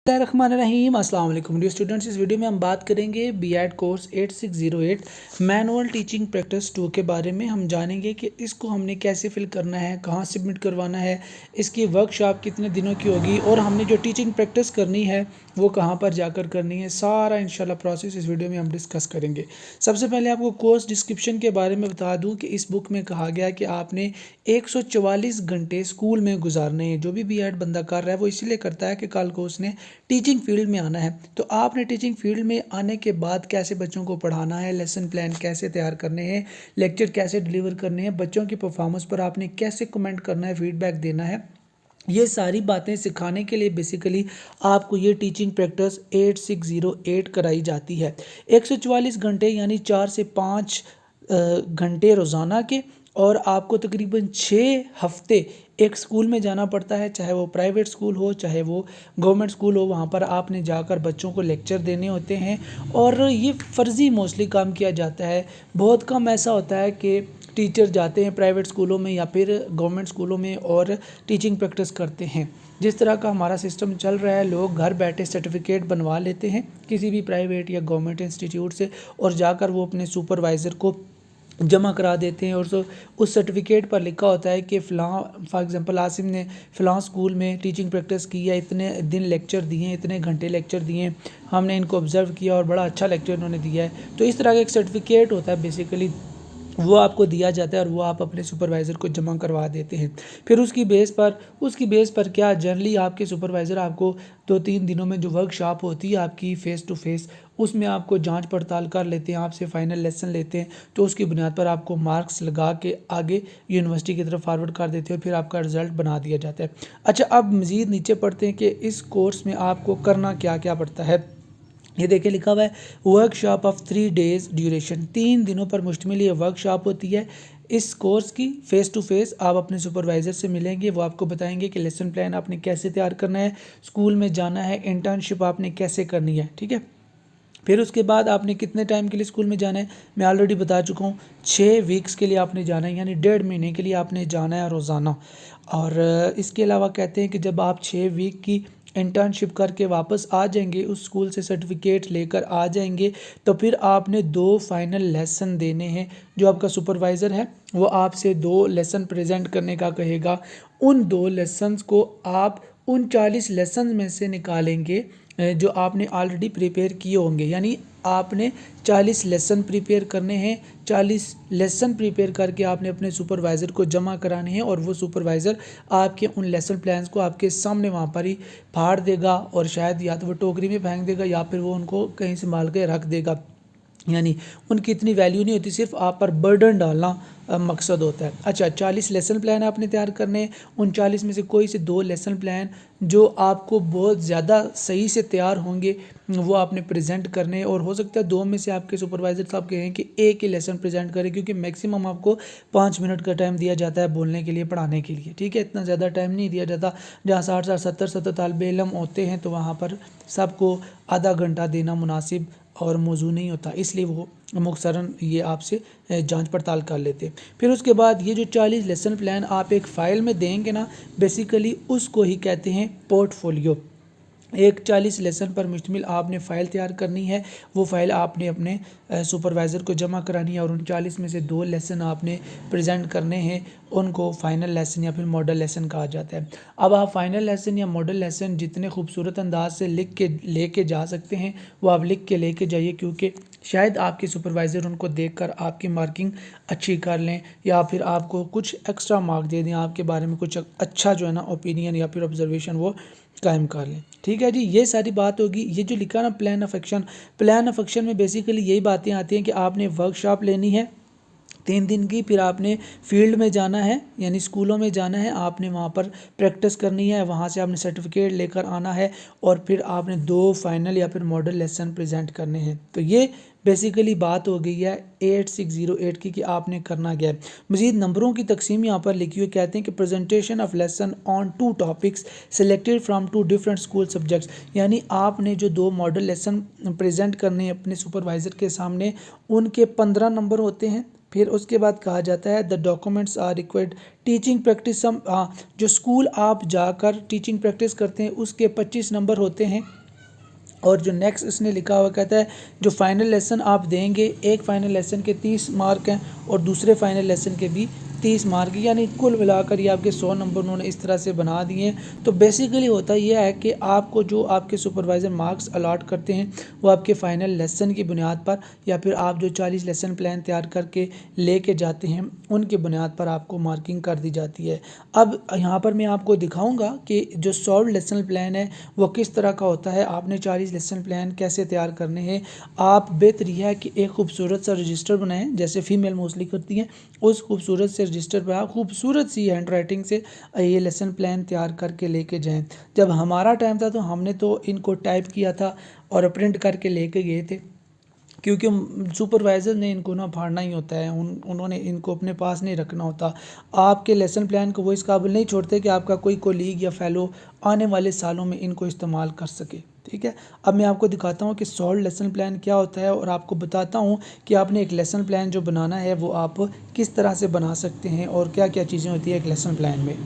बिस्मिल्लाहिर्रहमानिर्रहीम अस्सलाम वालेकुम डियर स्टूडेंट्स। इस वीडियो में हम बात करेंगे BEd course 8608 manual teaching practice 2 के बारे में। हम जानेंगे कि इसको हमने कैसे फिल करना है, कहाँ सबमिट करवाना है, इसकी वर्कशॉप कितने दिनों की होगी और हमने जो टीचिंग प्रैक्टिस करनी है वो कहाँ पर जाकर करनी है। सारा इंशाल्लाह प्रोसेस इस वीडियो में हम डिस्कस करेंगे। सबसे पहले आपको कोर्स डिस्क्रिप्शन के बारे में बता दूँ कि इस बुक में कहा गया है कि आपने 144 घंटे स्कूल में गुजारने हैं। जो भी बीएड बंदा कर रहा है वो इसीलिए करता है कि कल को उसने टीचिंग फील्ड में आना है। तो आपने टीचिंग फील्ड में आने के बाद कैसे बच्चों को पढ़ाना है, लेसन प्लान कैसे तैयार करने हैं, लेक्चर कैसे डिलीवर करने हैं, बच्चों की परफॉर्मेंस पर आपने कैसे कमेंट करना है, फीडबैक देना है, ये सारी बातें सिखाने के लिए बेसिकली आपको ये टीचिंग प्रैक्टिस 8608 कराई जाती है। 144 घंटे यानी 4 से 5 घंटे रोज़ाना के, और आपको तकरीबन 6 हफ्ते एक स्कूल में जाना पड़ता है, चाहे वो प्राइवेट स्कूल हो चाहे वो गवर्नमेंट स्कूल हो। वहाँ पर आपने जाकर बच्चों को लेक्चर देने होते हैं और ये फ़र्ज़ी मोस्टली काम किया जाता है। बहुत कम ऐसा होता है कि टीचर जाते हैं प्राइवेट स्कूलों में या फिर गवर्नमेंट स्कूलों में और टीचिंग प्रैक्टिस करते हैं। जिस तरह का हमारा सिस्टम चल रहा है, लोग घर बैठे सर्टिफिकेट बनवा लेते हैं किसी भी प्राइवेट या गवर्नमेंट इंस्टीट्यूट से और जाकर वो अपने सुपरवाइज़र को जमा करा देते हैं और उस सर्टिफिकेट पर लिखा होता है कि फ़लाँ फॉर एग्जांपल आसिम ने फ़लाँ स्कूल में टीचिंग प्रैक्टिस की है, इतने दिन लेक्चर दिए हैं, इतने घंटे लेक्चर दिए हैं, हमने इनको ऑब्ज़र्व किया और बड़ा अच्छा लेक्चर इन्होंने दिया है। तो इस तरह का एक सर्टिफिकेट होता है बेसिकली, वो आपको दिया जाता है और वो आप अपने सुपरवाइज़र को जमा करवा देते हैं। फिर उसकी बेस पर क्या जनरली आपके सुपरवाइज़र आपको 2-3 दिनों में जो वर्कशॉप होती है आपकी फ़ेस टू फेस, उसमें आपको जांच पड़ताल कर लेते हैं, आपसे फ़ाइनल लेसन लेते हैं। तो उसकी बुनियाद पर आपको मार्क्स लगा के आगे यूनिवर्सिटी की तरफ फॉरवर्ड कर देते हैं और फिर आपका रिज़ल्ट बना दिया जाता है। अच्छा, अब मज़ीद नीचे पढ़ते हैं कि इस कोर्स में आपको करना क्या क्या पड़ता है। ये देखिए लिखा हुआ है वर्कशॉप ऑफ 3 डेज़ ड्यूरेशन। 3 दिनों पर मुश्तमिल ये वर्कशॉप होती है। इस कोर्स की फ़ेस टू फेस आप अपने सुपरवाइज़र से मिलेंगे, वो आपको बताएंगे कि लेसन प्लान आपने कैसे तैयार करना है, स्कूल में जाना है, इंटर्नशिप आपने कैसे करनी है, ठीक है। फिर उसके बाद आपने कितने टाइम के लिए स्कूल में जाना है, मैं ऑलरेडी बता चुका हूँ। 6 वीक्स के लिए आपने जाना है, यानी 1.5 महीने के लिए आपने जाना है रोज़ाना। और इसके अलावा कहते हैं कि जब आप 6 वीक की इंटर्नशिप करके वापस आ जाएंगे, उस स्कूल से सर्टिफिकेट लेकर आ जाएंगे, तो फिर आपने 2 फाइनल लेसन देने हैं। जो आपका सुपरवाइज़र है वो आपसे 2 लेसन प्रेजेंट करने का कहेगा। उन 2 लेसन्स को आप 39 लेसन में से निकालेंगे जो आपने ऑलरेडी प्रिपेयर किए होंगे। यानी आपने 40 लेसन प्रिपेयर करने हैं। 40 लेसन प्रिपेयर करके आपने अपने सुपरवाइज़र को जमा कराने हैं और वो सुपरवाइज़र आपके उन लेसन प्लान्स को आपके सामने वहाँ पर ही फाड़ देगा और शायद या तो वो टोकरी में फेंक देगा या फिर वो उनको कहीं संभाल के रख देगा। यानी उनकी इतनी वैल्यू नहीं होती, सिर्फ आप पर बर्डन डालना मकसद होता है। अच्छा, 40 लेसन प्लान आपने तैयार करने हैं। उन 40 में से कोई से 2 लेसन प्लान जो आपको बहुत ज़्यादा सही से तैयार होंगे वो आपने प्रेजेंट करने हैं। और हो सकता है 2 में से आपके सुपरवाइज़र साहब कहें कि एक ही लेसन प्रेजेंट करें, क्योंकि मैक्सिमम आपको 5 मिनट का टाइम दिया जाता है बोलने के लिए, पढ़ाने के लिए, ठीक है। इतना ज़्यादा टाइम नहीं दिया जाता। जहाँ 60-70 तालिब इल्म होते हैं तो वहाँ पर सबको आधा घंटा देना मुनासिब और मौजू नहीं होता, इसलिए वो मुख्तसरन ये आपसे जांच पड़ताल कर लेते हैं। फिर उसके बाद ये जो 40 लेसन प्लान आप एक फ़ाइल में देंगे ना, बेसिकली उसको ही कहते हैं पोर्टफोलियो। एक 40 लेसन पर मुश्तमिल आपने फ़ाइल तैयार करनी है। वो फ़ाइल आपने अपने सुपरवाइज़र को जमा करानी है और उन 40 में से 2 लेसन आपने प्रेजेंट करने हैं। उनको फ़ाइनल लेसन या फिर मॉडल लेसन कहा जाता है। अब आप फ़ाइनल लेसन या मॉडल लेसन जितने खूबसूरत अंदाज से लिख के लेके जा सकते हैं वो आप लिख के लेके जाइए, क्योंकि शायद आपके सुपरवाइज़र उनको देखकर आपकी मार्किंग अच्छी कर लें या फिर आपको कुछ एक्स्ट्रा मार्क दे दें, आपके बारे में कुछ अच्छा जो है ना ओपिनियन या फिर ऑब्जर्वेशन वो कायम कर लें, ठीक है जी। ये सारी बात होगी। ये जो लिखा ना प्लान ऑफ एक्शन में बेसिकली यही बातें आती हैं कि आपने वर्कशॉप लेनी है 3 दिन की, फिर आपने फील्ड में जाना है यानी स्कूलों में जाना है, आपने वहाँ पर प्रैक्टिस करनी है, वहाँ से आपने सर्टिफिकेट लेकर आना है और फिर आपने 2 फाइनल या फिर मॉडल लेसन प्रेजेंट करने हैं। तो ये बेसिकली बात हो गई है 8608 की कि आपने करना क्या है। मज़ीद नंबरों की तकसीम यहाँ पर लिखी हुई, कहते हैं कि presentation of lesson on 2 topics selected from 2 different school subjects. यानी आपने जो 2 मॉडल लेसन प्रेजेंट करने हैं अपने सुपरवाइज़र के सामने, उनके 15 नंबर होते हैं फिर उसके बाद कहा जाता है the documents are required teaching practice जो स्कूल आप जाकर टीचिंग प्रैक्टिस करते हैं उसके 25 नंबर होते हैं। और जो नेक्स्ट इसने लिखा हुआ कहता है जो फाइनल लेसन आप देंगे, एक फाइनल लेसन के 30 मार्क हैं और दूसरे फाइनल लेसन के भी 30 मार्क, यानी कुल मिलाकर ये आपके 100 नंबर उन्होंने इस तरह से बना दिए हैं। तो बेसिकली होता यह है कि आपको जो आपके सुपरवाइज़र मार्क्स अलॉट करते हैं वो आपके फाइनल लेसन की बुनियाद पर या फिर आप जो 40 लेसन प्लान तैयार करके लेके जाते हैं उनकी बुनियाद पर आपको मार्किंग कर दी जाती है। अब यहाँ पर मैं आपको दिखाऊंगा कि जो सॉल्व लेसन प्लान है वो किस तरह का होता है, आपने 40 लेसन प्लान कैसे तैयार करने हैं। आप बेहतर यह है कि एक खूबसूरत सा रजिस्टर बनाएं जैसे फ़ीमेल मोस्टली करती हैं, उस खूबसूरत से रजिस्टर पर आप खूबसूरत सी हैंड राइटिंग से ये लेसन प्लान तैयार करके लेके जाएं। जब हमारा टाइम था तो हमने तो इनको टाइप किया था और प्रिंट करके लेके गए थे, क्योंकि सुपरवाइज़र ने इनको ना फाड़ना ही होता है, उन्होंने इनको अपने पास नहीं रखना होता। आपके लेसन प्लान को वो इस काबिल नहीं छोड़ते कि आपका कोई कोलीग या फेलो आने वाले सालों में इनको इस्तेमाल कर सके। ठीक है, अब मैं आपको दिखाता हूँ कि सॉल्व लेसन प्लान क्या होता है और आपको बताता हूँ कि आपने एक लेसन प्लान जो बनाना है वो आप किस तरह से बना सकते हैं और क्या क्या चीज़ें होती है एक लेसन प्लान में।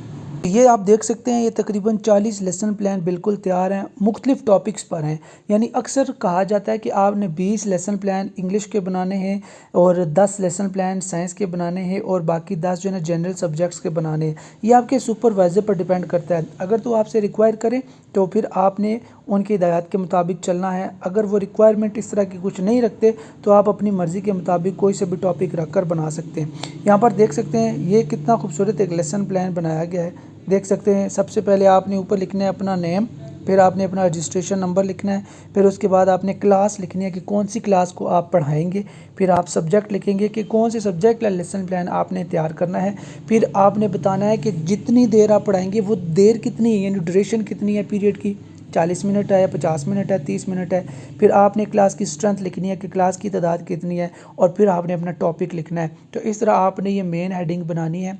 ये आप देख सकते हैं ये तकरीबन 40 लेसन प्लान बिल्कुल तैयार हैं, मुख्तलिफ टॉपिक्स पर हैं। यानी अक्सर कहा जाता है कि आपने 20 लेसन प्लान इंग्लिश के बनाने हैं और 10 लेसन प्लान साइंस के बनाने हैं और बाकी 10 जो है ना जनरल सब्जेक्ट्स के बनाने हैं। ये आपके सुपरवाइज़र पर डिपेंड करता है। अगर तो आपसे रिक्वायर करें तो फिर आपने उनकी हिदायत के मुताबिक चलना है। अगर वो रिक्वायरमेंट इस तरह की कुछ नहीं रखते तो आप अपनी मर्ज़ी के मुताबिक कोई से भी टॉपिक रख कर बना सकते हैं। यहाँ पर देख सकते हैं ये कितना खूबसूरत एक लेसन प्लान बनाया गया है। देख सकते हैं सबसे पहले आपने ऊपर लिखना है अपना नेम, फिर आपने अपना रजिस्ट्रेशन नंबर लिखना है, फिर उसके बाद आपने क्लास लिखनी है कि कौन सी क्लास को आप पढ़ाएंगे, फिर आप सब्जेक्ट लिखेंगे कि कौन से सब्जेक्ट का लेसन प्लान आपने तैयार करना है, फिर आपने बताना है कि जितनी देर आप पढ़ाएंगे वो देर कितनी है, यानी ड्यूरेशन कितनी है पीरियड की, 40 मिनट है, 50 मिनट है, 30 मिनट है। फिर आपने क्लास की स्ट्रेंथ लिखनी है कि क्लास की तादाद कितनी है और फिर आपने अपना टॉपिक लिखना है। तो इस तरह आपने ये मेन हेडिंग बनानी है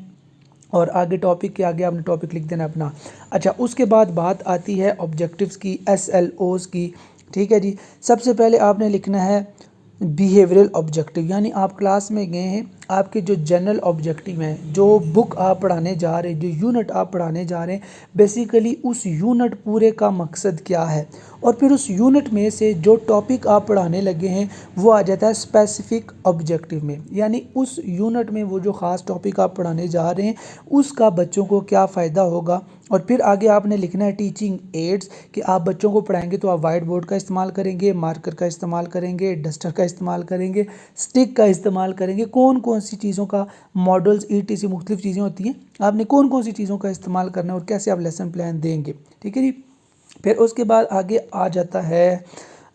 और आगे टॉपिक के आगे आपने टॉपिक लिख देना अपना। अच्छा, उसके बाद बात आती है ऑब्जेक्टिव्स की, SLOs की। ठीक है जी, सबसे पहले आपने लिखना है बिहेवियरल ऑब्जेक्टिव, यानी आप क्लास में गए हैं, आपके जो जनरल ऑब्जेक्टिव हैं, जो बुक आप पढ़ाने जा रहे हैं, जो यूनिट आप पढ़ाने जा रहे हैं, बेसिकली उस यूनिट पूरे का मकसद क्या है। और फिर उस यूनिट में से जो टॉपिक आप पढ़ाने लगे हैं वो आ जाता है स्पेसिफिक ऑब्जेक्टिव में, यानी उस यूनिट में वो जो ख़ास टॉपिक आप पढ़ाने जा रहे हैं उसका बच्चों को क्या फ़ायदा होगा। और फिर आगे आपने लिखना है टीचिंग एड्स, कि आप बच्चों को पढ़ाएंगे तो आप वाइट बोर्ड का इस्तेमाल करेंगे, मार्कर का इस्तेमाल करेंगे, डस्टर का इस्तेमाल करेंगे, स्टिक का इस्तेमाल करेंगे, कौन कौन सी चीज़ों का मॉडल्स ETC मुख्तलिफ चीज़ें होती हैं, आपने कौन कौन सी चीज़ों का इस्तेमाल करना है और कैसे आप लेसन प्लान देंगे। ठीक है जी, फिर उसके बाद आगे आ जाता है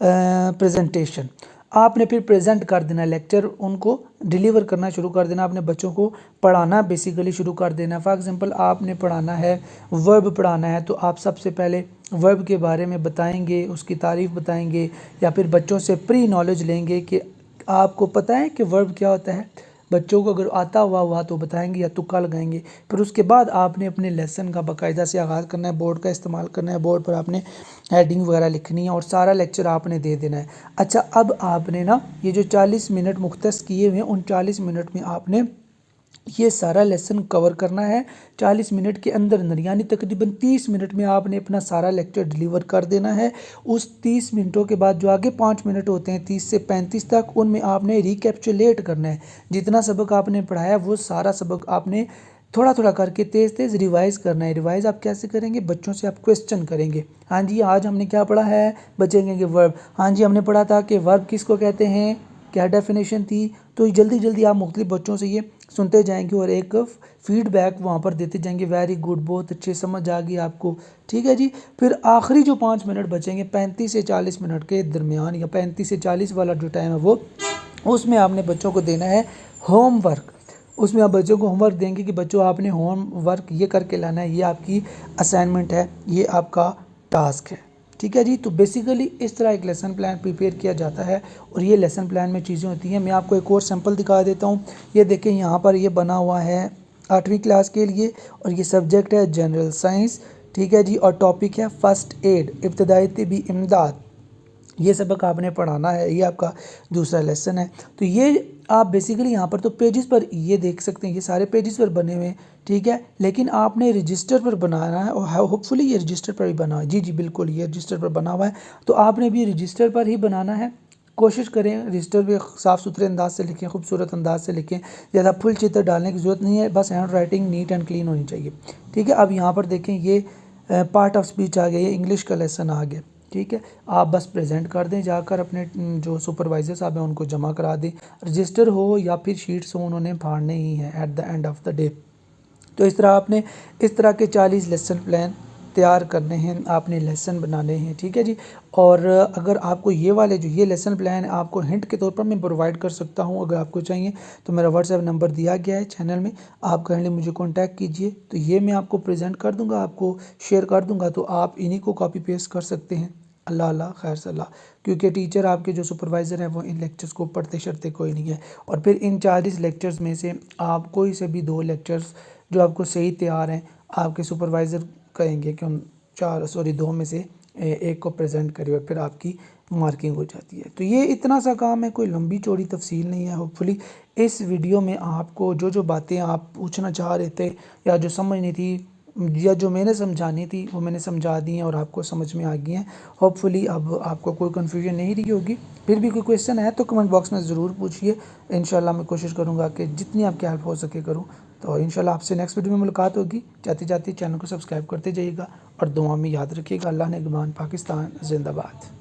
प्रेजेंटेशन। आपने फिर प्रेजेंट कर देना लेक्चर, उनको डिलीवर करना शुरू कर देना, अपने बच्चों को पढ़ाना बेसिकली शुरू कर देना। फॉर एग्जांपल आपने पढ़ाना है, वर्ब पढ़ाना है, तो आप सबसे पहले वर्ब के बारे में बताएंगे, उसकी तारीफ़ बताएंगे या फिर बच्चों से प्री नॉलेज लेंगे कि आपको पता है कि वर्ब क्या होता है। बच्चों को अगर आता हुआ तो बताएंगे या तुक्का लगाएंगे। फिर उसके बाद आपने अपने लेसन का बाकायदा से आगाज़ करना है, बोर्ड का इस्तेमाल करना है, बोर्ड पर आपने हेडिंग वगैरह लिखनी है और सारा लेक्चर आपने दे देना है। अच्छा, अब आपने ना ये जो 40 मिनट मुख्तस किए हुए हैं उन 40 मिनट में आपने ये सारा लेसन कवर करना है 40 मिनट के अंदर अंदर, यानी तकरीबन 30 मिनट में आपने अपना सारा लेक्चर डिलीवर कर देना है। उस 30 मिनटों के बाद जो आगे 5 मिनट होते हैं 30 से 35 तक, उनमें आपने रिकैप्चुलेट करना है। जितना सबक आपने पढ़ाया वो सारा सबक आपने थोड़ा थोड़ा करके तेज़ तेज़ रिवाइज़ करना है। रिवाइज़ आप कैसे करेंगे, बच्चों से आप क्वेश्चन करेंगे। हाँ जी, आज हमने क्या पढ़ा है, बच्चे कहेंगे वर्ब। हाँ जी, हमने पढ़ा था कि वर्ब किसको कहते हैं, क्या डेफिनेशन थी। तो जल्दी जल्दी आप मुख्तलिफ बच्चों से ये सुनते जाएंगे और एक फीडबैक वहाँ पर देते जाएंगे, वेरी गुड, बहुत अच्छे, समझ आ गई आपको। ठीक है जी, फिर आखिरी जो 5 मिनट बचेंगे 35 से 40 मिनट के दरमियान, या 35 से 40 वाला जो टाइम है वो, उसमें आपने बच्चों को देना है होमवर्क। उसमें आप बच्चों को होमवर्क देंगे कि बच्चों आपने होमवर्क ये करके लाना है, ये आपकी असाइनमेंट है, ये आपका टास्क है। ठीक है जी, तो बेसिकली इस तरह एक लेसन प्लान प्रिपेयर किया जाता है और ये लेसन प्लान में चीज़ें होती हैं। मैं आपको एक और सैम्पल दिखा देता हूँ। ये देखें, यहाँ पर ये बना हुआ है 8वीं क्लास के लिए और ये सब्जेक्ट है जनरल साइंस। ठीक है जी, और टॉपिक है फ़र्स्ट एड, इब्तदाई तिबी इमदाद। ये सबक आपने पढ़ाना है, ये आपका दूसरा लेसन है। तो ये आप बेसिकली यहाँ पर तो पेजेस पर ये देख सकते हैं, ये सारे पेजेस पर बने हुए हैं, ठीक है। लेकिन आपने रजिस्टर पर बनाना है और होपफुली ये रजिस्टर पर ही बना हुआ है। जी जी बिल्कुल, ये रजिस्टर पर बना हुआ है, तो आपने भी रजिस्टर पर ही बनाना है। कोशिश करें रजिस्टर भी साफ़ सुथरे अंदाज से लिखें, खूबसूरत अंदाज से लिखें, ज़्यादा फुल चित्र डालने की ज़रूरत नहीं है, बस hand writing neat and clean होनी चाहिए, ठीक है। अब यहाँ पर देखें, ये पार्ट ऑफ स्पीच आ गया, ये इंग्लिश का लेसन आ गया, ठीक है। आप बस प्रेजेंट कर दें जाकर, अपने जो सुपरवाइज़र साहब हैं उनको जमा करा दें। रजिस्टर हो या फिर शीट्स हो, उन्होंने फाड़ने ही हैं at the end of the day. तो इस तरह आपने इस तरह के 40 लेसन प्लान तैयार करने हैं, आपने लेसन बनाने हैं, ठीक है जी। और अगर आपको ये वाले जो ये लेसन प्लान आपको हिंट के तौर पर मैं प्रोवाइड कर सकता हूँ, अगर आपको चाहिए तो मेरा व्हाट्सएप नंबर दिया गया है चैनल में, आप काइंडली मुझे कांटेक्ट कीजिए, तो ये मैं आपको प्रेजेंट कर दूंगा, आपको शेयर कर दूंगा, तो आप इन्हीं को कॉपी पेस्ट कर सकते हैं। अल्लाह अल्लाह खैर सलाह, क्योंकि टीचर आपके जो सुपरवाइज़र हैं वो इन लेक्चर्स को पढ़ते शढ़ते कोई नहीं है। और फिर इन 40 लेक्चर्स में से आप कोई से भी 2 लेक्चर्स जो आपको सही तैयार हैं, आपके सुपरवाइज़र कहेंगे कि उन 2 में से एक को प्रेजेंट करिए, फिर आपकी मार्किंग हो जाती है। तो ये इतना सा काम है, कोई लंबी चौड़ी तफसील नहीं है। होपफुली इस वीडियो में आपको जो जो बातें आप पूछना चाह रहे थे या जो समझनी थी या जो मैंने समझानी थी वो मैंने समझा दी हैं और आपको समझ में आ गई हैं। होपफुली अब आपको कोई कन्फ्यूजन नहीं रही होगी। फिर भी कोई क्वेश्चन है तो कमेंट बॉक्स में ज़रूर पूछिए, इंशाल्लाह मैं कोशिश करूँगा कि जितनी आपकी हेल्प हो सके करूँ। तो इंशाल्लाह आपसे नेक्स्ट वीडियो में मुलाकात होगी। जाते जाते चैनल को सब्सक्राइब करते जाइएगा और दुआ में याद रखिएगा। अल्लाह ने निगहबान, पाकिस्तान जिंदाबाद।